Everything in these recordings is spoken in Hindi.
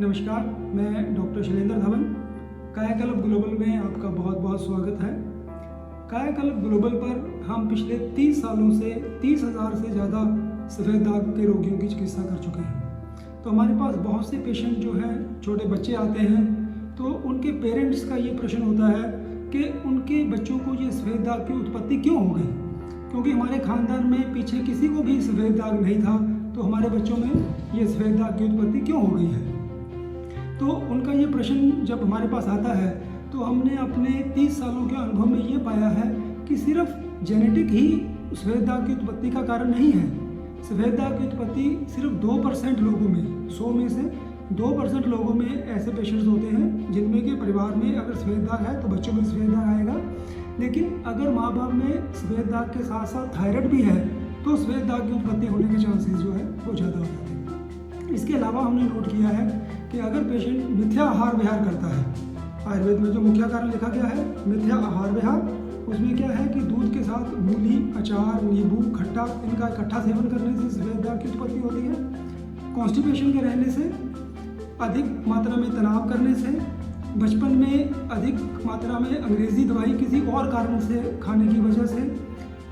नमस्कार, मैं डॉक्टर शैलेंद्र धवन। कायाकल्प ग्लोबल में आपका बहुत बहुत स्वागत है। कायाकल्प ग्लोबल पर हम पिछले 30 सालों से 30,000 से ज़्यादा सफ़ेद दाग के रोगियों की चिकित्सा कर चुके हैं। तो हमारे पास बहुत से पेशेंट जो हैं, छोटे बच्चे आते हैं, तो उनके पेरेंट्स का ये प्रश्न होता है कि उनके बच्चों को ये सफ़ेद दाग की उत्पत्ति क्यों हो गई, क्योंकि हमारे ख़ानदान में पीछे किसी को भी सफ़ेद दाग नहीं था, तो हमारे बच्चों में ये सफ़ेद दाग की उत्पत्ति क्यों हो गई है। तो उनका ये प्रश्न जब हमारे पास आता है तो हमने अपने 30 सालों के अनुभव में ये पाया है कि सिर्फ जेनेटिक ही सफ़ेद दाग की उत्पत्ति का कारण नहीं है। सफ़ेद दाग की उत्पत्ति सिर्फ 2% लोगों में, 100 में से 2% लोगों में ऐसे पेशेंट्स होते हैं जिनमें के परिवार में अगर सफ़ेद दाग है तो बच्चों में सफ़ेद दाग आएगा। लेकिन अगर माँ बाप में सफ़ेद दाग के साथ साथ थायराइड भी है तो सफ़ेद दाग की उत्पत्ति होने के चांसेस जो है वो ज़्यादा हो जाते हैं। इसके अलावा हमने नोट किया है कि अगर पेशेंट मिथ्या आहार विहार करता है, आयुर्वेद में जो मुख्य कारण लिखा गया है मिथ्या आहार विहार, उसमें क्या है कि दूध के साथ मूली, अचार, नींबू, खट्टा, इनका इकट्ठा सेवन करने से सफ़ेद दाग की उत्पत्ति होती है। कॉन्स्टिपेशन के रहने से, अधिक मात्रा में तनाव करने से, बचपन में अधिक मात्रा में अंग्रेज़ी दवाई किसी और कारण से खाने की वजह से,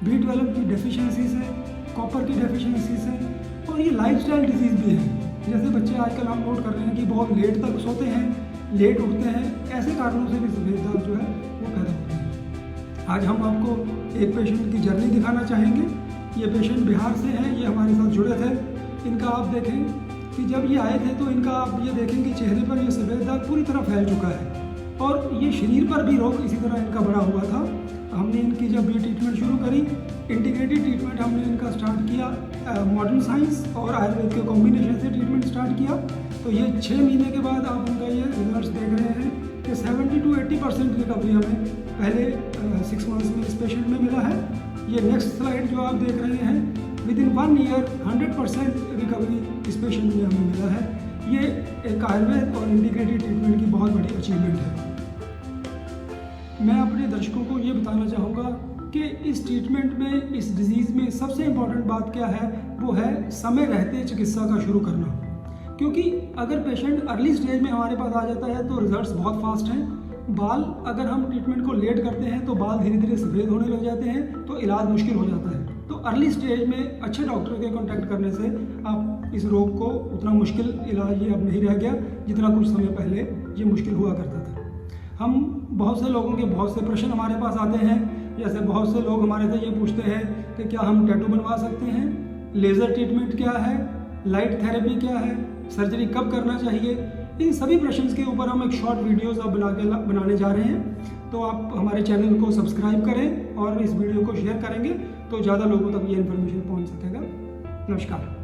B12 की डेफिशिएंसी से, कॉपर की डेफिशिएंसी से, और ये लाइफस्टाइल डिजीज़ भी है। जैसे बच्चे आजकल हम नोट कर रहे हैं कि बहुत लेट तक सोते हैं, लेट उठते हैं, ऐसे कारणों से भी सफ़ेद दाग जो है वो पैदा होते हैं। आज हम आपको एक पेशेंट की जर्नी दिखाना चाहेंगे। ये पेशेंट बिहार से हैं, ये हमारे साथ जुड़े थे। इनका आप देखें कि जब ये आए थे तो इनका आप ये देखें कि चेहरे पर ये सफ़ेद दाग पूरी तरह फैल चुका है और ये शरीर पर भी रोग इसी तरह इनका बड़ा हुआ था। हमने इनकी जब ये ट्रीटमेंट शुरू करी, इंटीग्रेटेड ट्रीटमेंट हमने इनका स्टार्ट किया, मॉडर्न साइंस और आयुर्वेद के कॉम्बिनेशन से ट्रीटमेंट स्टार्ट किया। तो ये 6 महीने के बाद आप उनका ये रिजल्ट्स देख रहे हैं कि 70 to 80% रिकवरी हमें पहले 6 मंथ्स में इस पेशेंट में मिला है। ये नेक्स्ट स्लाइड जो आप देख रहे हैं, विदिन 1 ईयर 100% रिकवरी इस पेशेंट में हमें मिला है। ये एक आयुर्वेद और इंटीग्रेटेड ट्रीटमेंट की बहुत बड़ी अचीवमेंट है। मैं अपने दर्शकों को ये बताना चाहूँगा कि इस ट्रीटमेंट में, इस डिज़ीज़ में सबसे इम्पॉर्टेंट बात क्या है, वो है समय रहते चिकित्सा का शुरू करना। क्योंकि अगर पेशेंट अर्ली स्टेज में हमारे पास आ जाता है तो रिजल्ट्स बहुत फास्ट हैं। बाल अगर हम ट्रीटमेंट को लेट करते हैं तो बाल धीरे धीरे सफ़ेद होने लग जाते हैं, तो इलाज मुश्किल हो जाता है। तो अर्ली स्टेज में अच्छे डॉक्टर के कॉन्टैक्ट करने से आप इस रोग को उतना मुश्किल इलाज ये अब नहीं रह गया जितना कुछ समय पहले ये मुश्किल हुआ करता था। हम बहुत से लोगों के बहुत से प्रश्न हमारे पास आते हैं। जैसे बहुत से लोग हमारे से ये पूछते हैं कि क्या हम टैटू बनवा सकते हैं, लेज़र ट्रीटमेंट क्या है, लाइट थेरेपी क्या है, सर्जरी कब करना चाहिए। इन सभी प्रश्न के ऊपर हम एक शॉर्ट वीडियोस अब बनाने जा रहे हैं। तो आप हमारे चैनल को सब्सक्राइब करें और इस वीडियो को शेयर करेंगे तो ज़्यादा लोगों तक ये इन्फॉर्मेशन पहुंच सकेगा। नमस्कार।